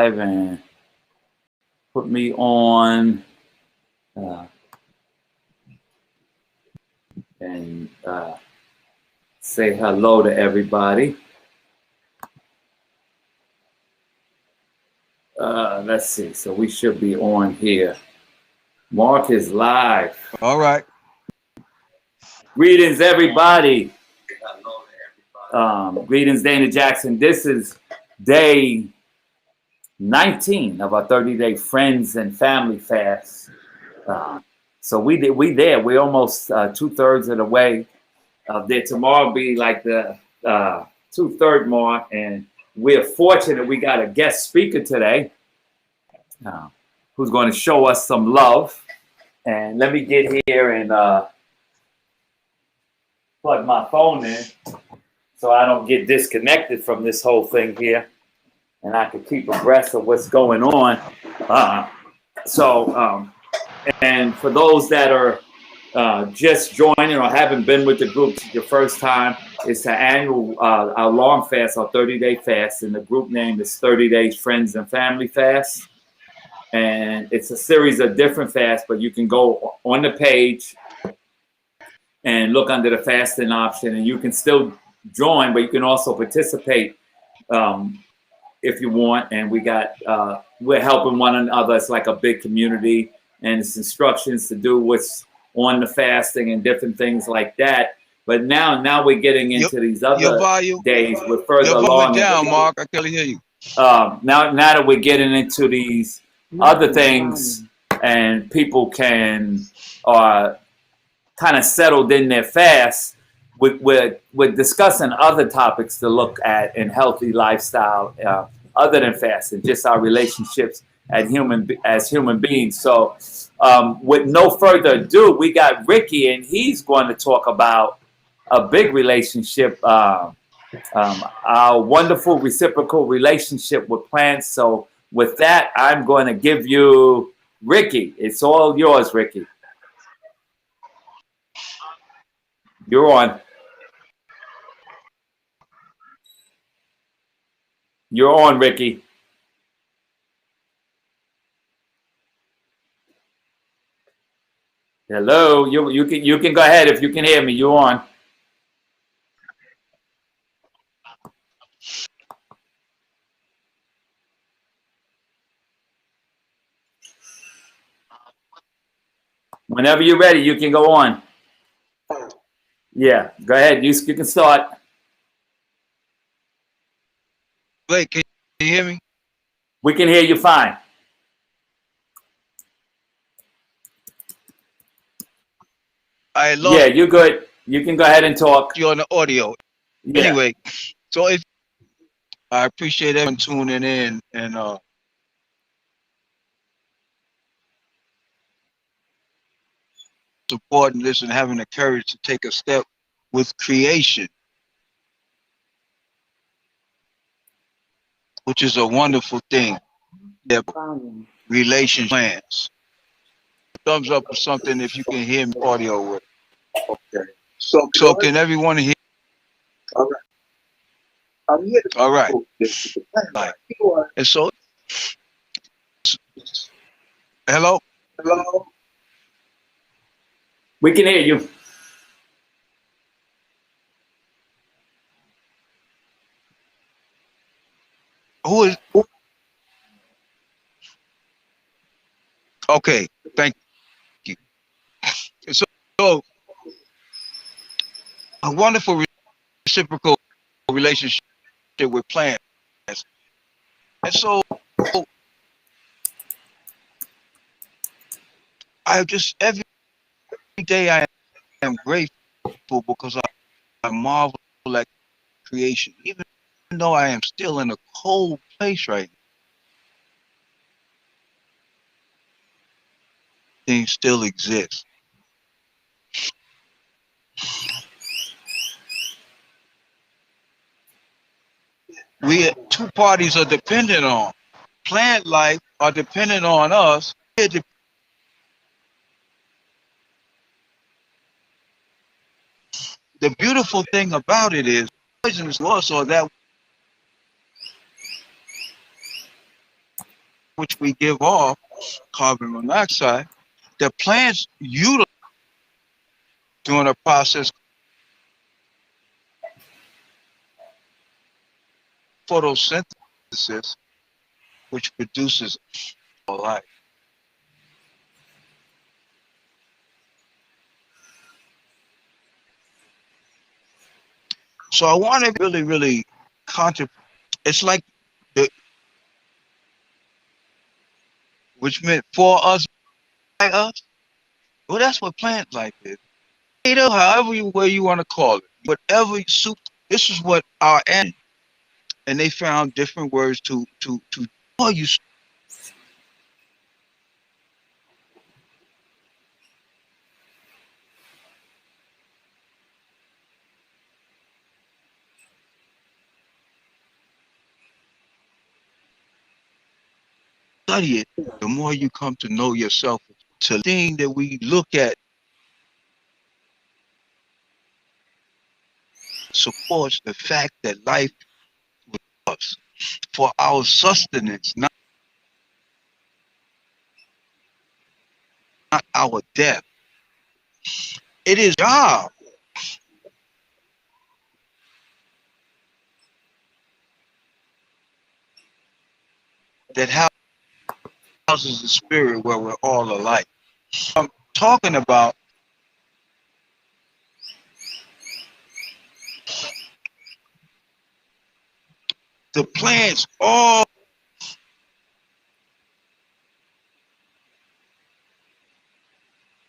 and put me on and say hello to everybody. Let's see. So we should be on here. Mark is live. All right. Greetings, everybody. Greetings, Dana Jackson. This is day 19 of our 30-day friends and family fast. So we're almost 2/3 of the way there. Tomorrow will be like the 2/3 mark, and we're fortunate we got a guest speaker today who's going to show us some love. And let me get here and plug my phone in so I don't get disconnected from this whole thing here, and I can keep abreast of what's going on. And for those that are just joining or haven't been with the group your first time, it's an annual, our long fast, our 30-day fast, and the group name is 30 Days Friends and Family Fast. And it's a series of different fasts, but you can go on the page and look under the fasting option, and you can still join, but you can also participate if you want. And we're helping one another. It's like a big community, and it's instructions to do what's on the fasting and different things like that. But now we're getting into these other days. We're further along. Down, Mark. I can't hear you. Now that we're getting into these other things, and people can kind of settled in their fast, we're discussing other topics to look at in healthy lifestyle other than fasting, just our relationships as human beings. So with no further ado, we got Ricky, and he's going to talk about a big relationship, our wonderful reciprocal relationship with plants. So with that, I'm going to give you Ricky. It's all yours, Ricky. You're on. You're on, Ricky. Hello. You can go ahead if you can hear me. You're on. Whenever you're ready, you can go on. Yeah, go ahead. You can start. Wait, can you hear me? We can hear you fine. Yeah, you're good. You can go ahead and talk. You're on the audio. Yeah. Anyway, so I appreciate everyone tuning in and supporting this and having the courage to take a step with creation, which is a wonderful thing. Relation plans. Thumbs up or something if you can hear me audio with. Okay. So can everyone hear? All right. I'm here. All right. And so, hello. We can hear you. Who is? Okay, thank you. So a wonderful reciprocal relationship with plants. And so every day I am grateful because I marvel at creation, even though I am still in a cold place right now. Things still exist. Two parties are dependent on. Plant life are dependent on us. The beautiful thing about it is poisonous laws, or that which we give off, carbon monoxide, the plants utilize during a process photosynthesis, which produces light. So I want to really contemplate. It's like the, which meant for us, by us. Well, that's what plant life is. However way you want to call it, whatever soup. This is what our and they found different words to call you. Study it, the more you come to know yourself. To the thing that we look at supports the fact that life with us for our sustenance, not our death. It is job that houses the spirit where we're all alike. I'm talking about the plants, all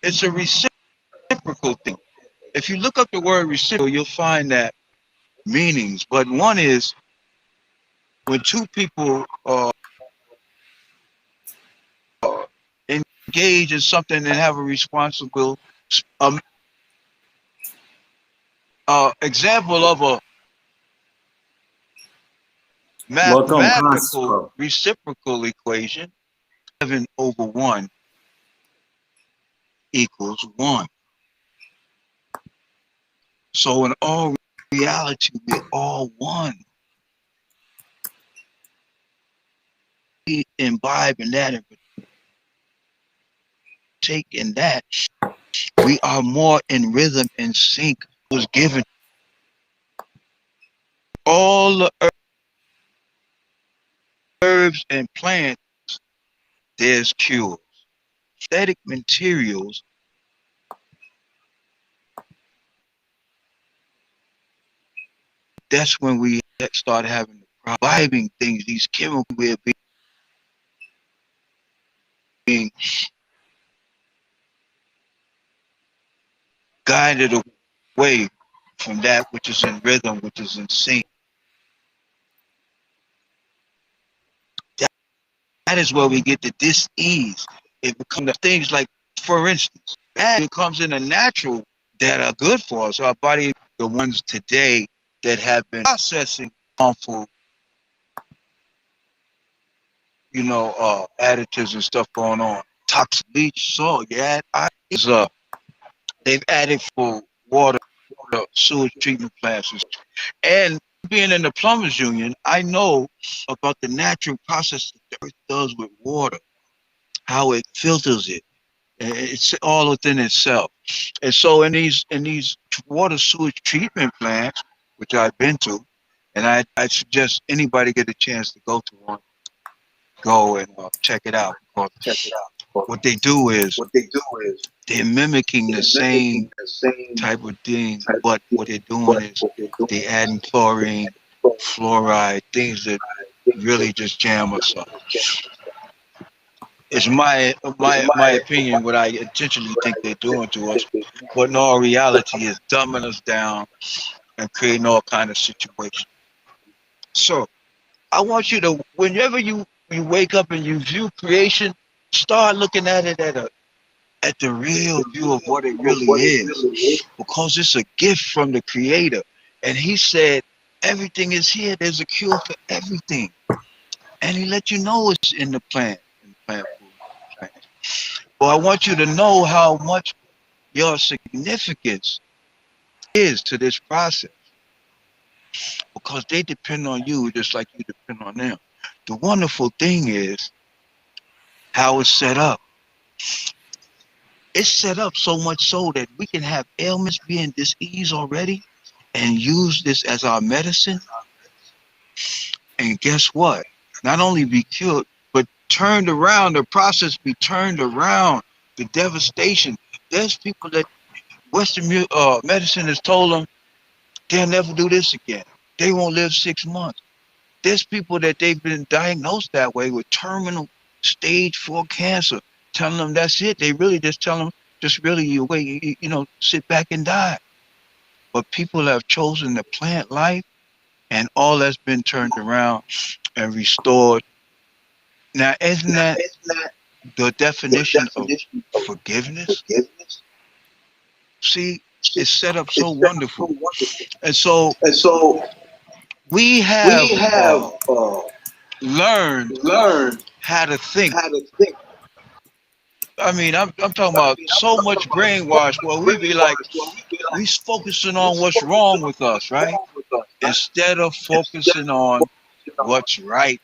it's a reciprocal thing. If you look up the word reciprocal, you'll find that meanings. But one is when two people engage in something and have a responsible example of a mathematical reciprocal equation, 7/1 equals 1. So in all reality, we're all one. We imbibe in that and take in that. We are more in rhythm and sync. Was given all the herbs and plants, there's cures. Synthetic materials, that's when we start having the imbibing things, these chemicals we're being guided away from that which is in rhythm, which is in sync. That is where we get the dis-ease. It becomes things like, for instance, that it comes in a natural that are good for us. Our body, the ones today that have been processing harmful, additives and stuff going on. Toxic bleach, salt, they've added for water, sewage treatment plants. And being in the plumbers union, I know about the natural process that the earth does with water, how it filters it. It's all within itself. And so in these water sewage treatment plants, which I've been to, and I suggest anybody get a chance to go to one, go and check it out. What they do is they're mimicking the same type of thing, but what they're doing is they adding chlorine, fluoride, things that really just jam us up. It's my opinion what I intentionally think they're doing to us, but in all reality is dumbing us down and creating all kind of situations. So I want you to, whenever you wake up and you view creation, start looking at it at the real view of what it really is, because it's a gift from the Creator. And He said everything is here. There's a cure for everything, and He let you know it's in the plant food. Well, I want you to know how much your significance is to this process, because they depend on you just like you depend on them. The wonderful thing is how it's set up. It's set up so much so that we can have ailments being disease already and use this as our medicine. And guess what? Not only be cured, but turned around, the process be turned around, the devastation. There's people that Western medicine has told them they'll never do this again. They won't live 6 months. There's people that they've been diagnosed that way with terminal stage 4 cancer, telling them that's it. They really just tell them, just really you wait, sit back and die. But people have chosen the plant life, and all that's been turned around and restored. Now, isn't that the definition of forgiveness? See, it's set up so wonderful. And so we have learned how to think. I mean, I'm talking about so much brainwash where we be like, we focusing on what's wrong with us, right? Instead of focusing on what's right.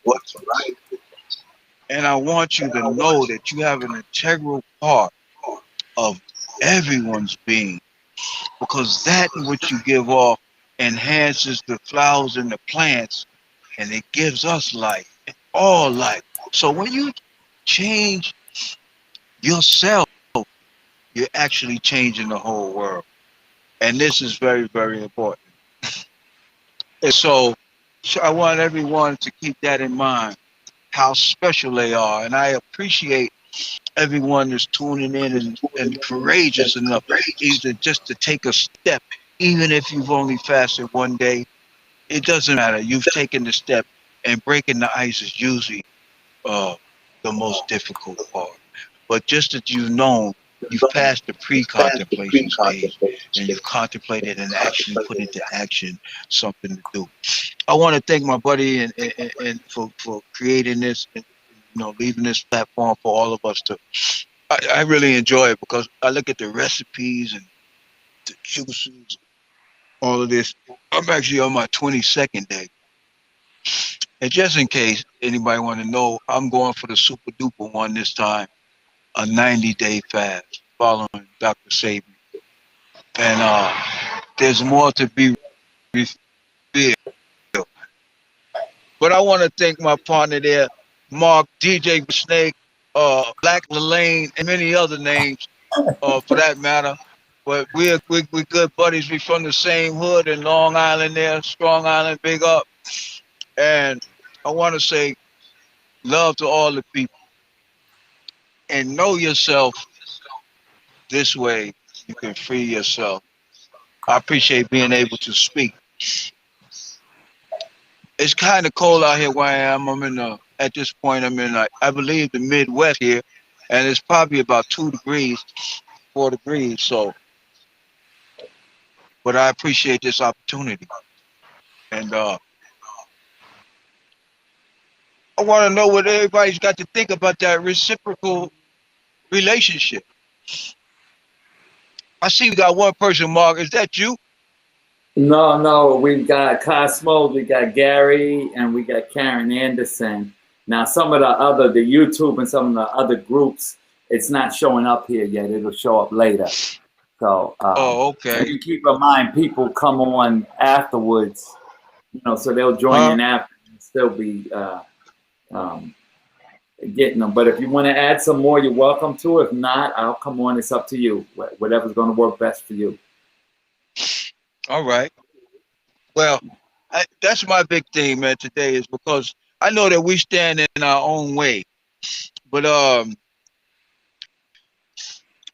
And I want you to know that you have an integral part of everyone's being, because that which you give off enhances the flowers and the plants, and it gives us life, all life. So when you change yourself, you're actually changing the whole world. And this is very, very important. And so I want everyone to keep that in mind, how special they are. And I appreciate everyone that's tuning in and courageous enough either just to take a step, even if you've only fasted one day. It doesn't matter. You've taken the step, and breaking the ice is usually the most difficult part. But just that you've known, you've passed the pre-contemplation stage, and you've contemplated and actually put into action something to do. I want to thank my buddy and for creating this, and leaving this platform for all of us to. I really enjoy it because I look at the recipes and the juices, all of this. I'm actually on my 22nd day. And just in case anybody want to know, I'm going for the super duper one this time, a 90-day fast following Dr. Sabi. And there's more to be revealed. But I want to thank my partner there, Mark, DJ Snake, Black Lane, and many other names for that matter. But we're good buddies. We're from the same hood in Long Island there, Strong Island, big up. And I want to say love to all the people. And know yourself this way, you can free yourself. I appreciate being able to speak. It's kind of cold out here where I am. At this point, I'm in, I believe, the Midwest here. And it's probably about 2 degrees, 4 degrees. So, but I appreciate this opportunity. And I want to know what everybody's got to think about that reciprocal relationship. I see we got one person, Mark. Is that you? No, we've got Cosmo, we got Gary, and we got Karen Anderson. Now, some of the YouTube and some of the other groups, it's not showing up here yet. It'll show up later. So, okay. And you keep in mind, people come on afterwards, so they'll join in after and still be getting them. But if you want to add some more, you're welcome to. If not, I'll come on. It's up to you. Whatever's going to work best for you. All right. Well, that's my big thing, man, today, is because I know that we stand in our own way. But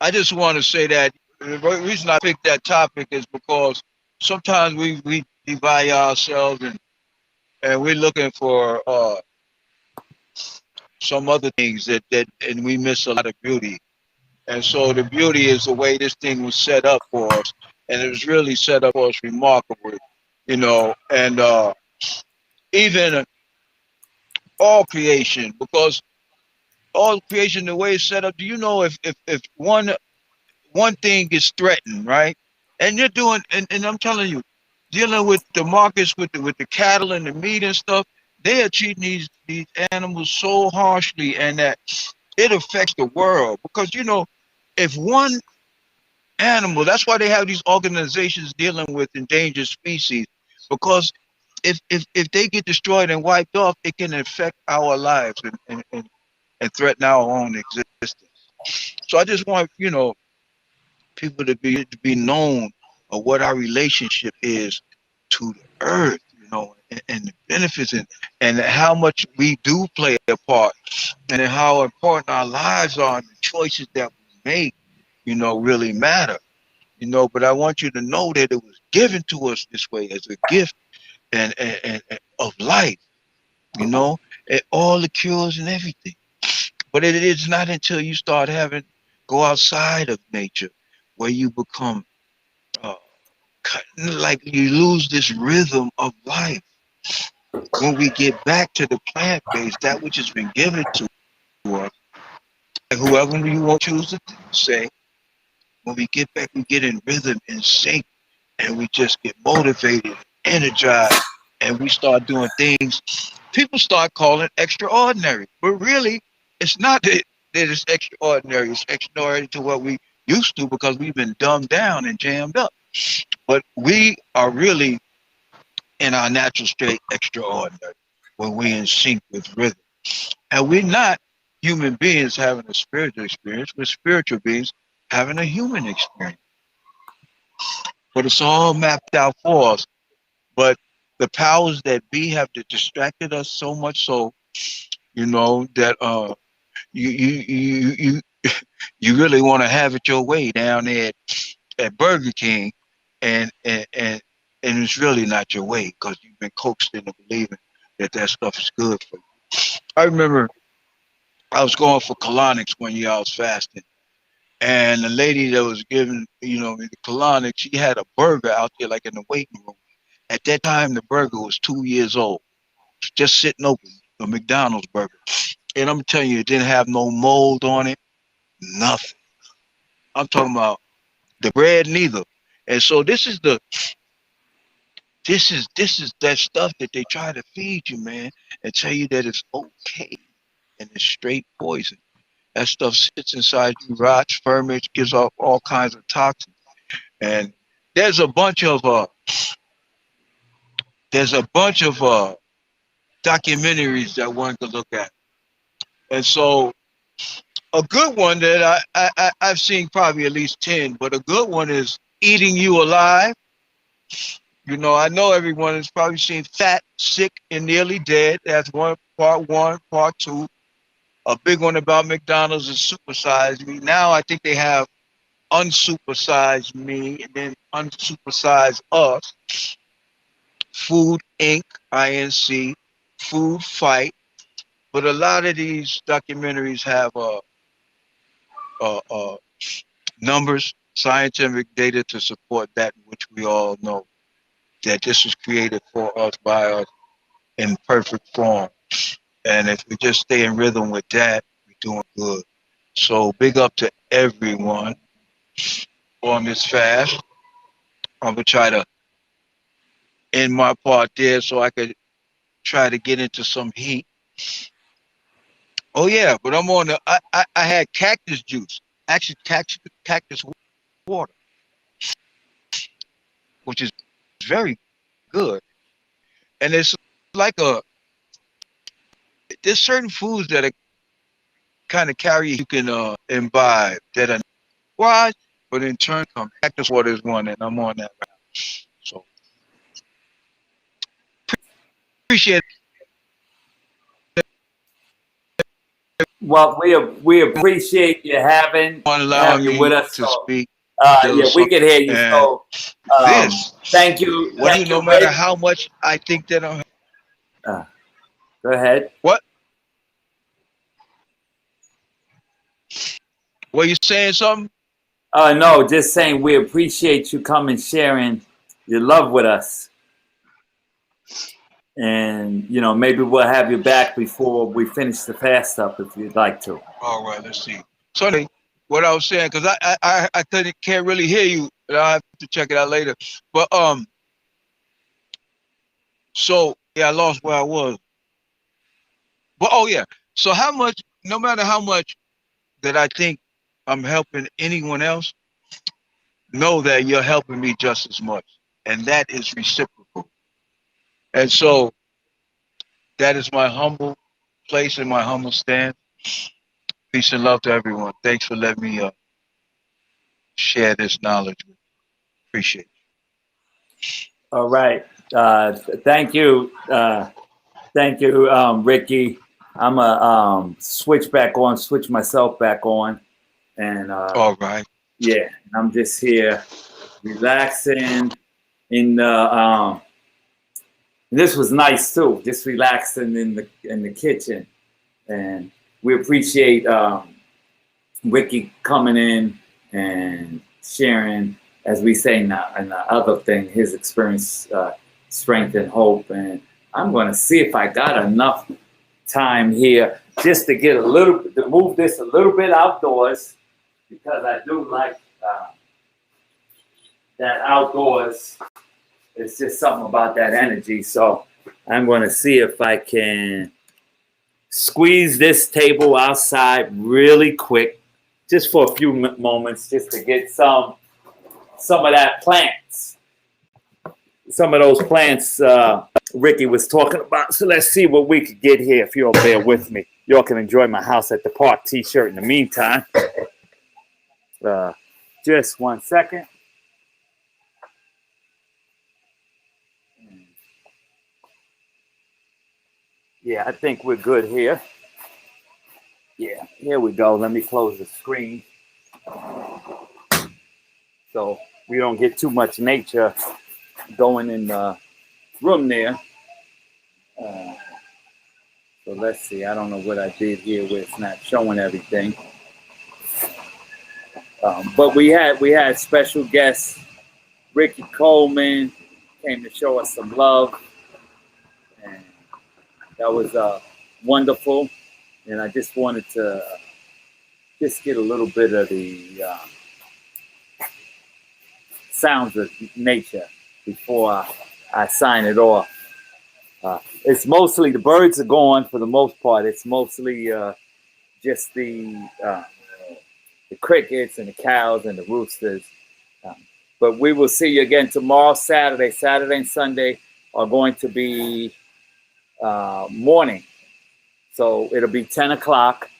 I just want to say that the reason I picked that topic is because sometimes we divide ourselves and we're looking for some other things that and we miss a lot of beauty. And so the beauty is the way this thing was set up for us, and it was really set up for us remarkably, and even all creation, because all creation, the way it's set up, do you know if one thing is threatened, right? And you're doing, and I'm telling you, dealing with the markets, with the cattle and the meat and stuff, they are treating these animals so harshly, and that it affects the world. Because, you know, if one animal, that's why they have these organizations dealing with endangered species, because if they get destroyed and wiped off, it can affect our lives and threaten our own existence. So I just want, you know, people to be known of what our relationship is to the earth, you know, and the benefits and how much we do play a part, and how important our lives are, and the choices that we make, you know, really matter. You know, but I want you to know that it was given to us this way as a gift and of life, you know, and all the cures and everything. But it is not until you start having go outside of nature where you become uh, like you lose this rhythm of life. When we get back to the plant based, that which has been given to us, whoever you want to choose to say, when we get back, we get in rhythm and sync, and we just get motivated, energized, and we start doing things people start calling extraordinary. But really, it's not that it's extraordinary. It's extraordinary to what we used to, because we've been dumbed down and jammed up. But we are really in our natural state extraordinary when we're in sync with rhythm. And we're not human beings having a spiritual experience, we're spiritual beings having a human experience. But it's all mapped out for us. But the powers that be have distracted us so much so, you know, that you you really want to have it your way down there at Burger King, and it's really not your way, because you've been coaxed into believing that that stuff is good for you. I remember I was going for colonics one year. I was fasting, and the lady that was giving, you know, the colonics, she had a burger out there like in the waiting room. At that time, the burger was 2 years old, just sitting open, a McDonald's burger. And I'm telling you, it didn't have no mold on it, nothing. I'm talking about the bread neither. And so this is that stuff that they try to feed you, man, and tell you that it's okay, and it's straight poison. That stuff sits inside you, rots, ferments, gives off all kinds of toxins. And there's a bunch of documentaries that one could look at. And so a good one that I've seen probably at least 10, but a good one is Eating You Alive. You know, I know everyone has probably seen Fat, Sick, and Nearly Dead. That's one, part two. A big one about McDonald's is Supersize Me. Now I think they have Unsupersize Me, and then Unsupersize Us. Food Inc., INC, Food Fight. But a lot of these documentaries have numbers, scientific data to support that which we all know, that this was created for us, by us, in perfect form. And if we just stay in rhythm with that, we're doing good. So big up to everyone on this fast. I'm gonna try to end my part there so I could try to get into some heat. Oh yeah, but I'm on the. I had cactus juice, actually cactus water, which is very good. And it's like there's certain foods that are kind of carry you can imbibe that are wise, but in turn, cactus water is one, and I'm on that right now. So appreciate Well, we appreciate you having everyone having allowing you with me us. to So speak. yeah, we can hear you. And So this, thank no you, matter Rich. how much I think that I'm, Uh, Go ahead. what were you saying something? No, just saying we appreciate you coming sharing your love with us. And you know, maybe we'll have you back before we finish the fast up if you'd like to. All right, let's see. So anyway, what I was saying, because I can't really hear you, and I'll have to check it out later. But so yeah, I lost where I was. But oh yeah, so how much? No matter how much that I think I'm helping anyone else, know that you're helping me just as much. And that is reciprocal. And so that is my humble place and my humble stand. Peace and love to everyone. Thanks for letting me share this knowledge. Appreciate it. All right. Thank you. Thank you, Ricky. I'm going to switch myself back on. And All right. yeah, I'm just here relaxing in the, this was nice too, just relaxing in the kitchen. And we appreciate Ricky coming in and sharing, as we say now, and the other thing, his experience, strength and hope. And I'm going to see if I got enough time here just to get to move this a little bit outdoors, because I do like that outdoors. It's just something about that energy. So I'm going to see if I can squeeze this table outside really quick, just for a few moments, just to get some of that plants, some of those plants Ricky was talking about. So let's see what we could get here. If you'll bear with me, y'all can enjoy my house at the park t-shirt in the meantime. Just 1 second. Yeah, I think we're good here. Yeah, here we go. Let me close the screen so we don't get too much nature going in the room there. So let's see. I don't know what I did here where it's not showing everything. But we had special guests. Ricky Coleman came to show us some love, and that was wonderful. And I just wanted to just get a little bit of the sounds of nature before I sign it off. It's mostly the birds are gone for the most part. It's mostly just the crickets and the cows and the roosters. But we will see you again tomorrow, Saturday. Saturday and Sunday are going to be morning. So it'll be 10 o'clock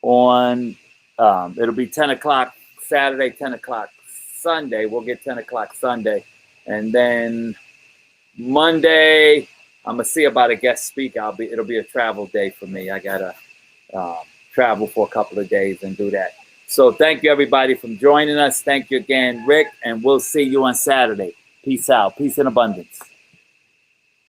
on, it'll be 10 o'clock Saturday, 10 o'clock Sunday. We'll get 10 o'clock Sunday. And then Monday, I'm going to see about a guest speaker. It'll be a travel day for me. I got to travel for a couple of days and do that. So thank you, everybody, for joining us. Thank you again, Rick, and we'll see you on Saturday. Peace out. Peace and abundance.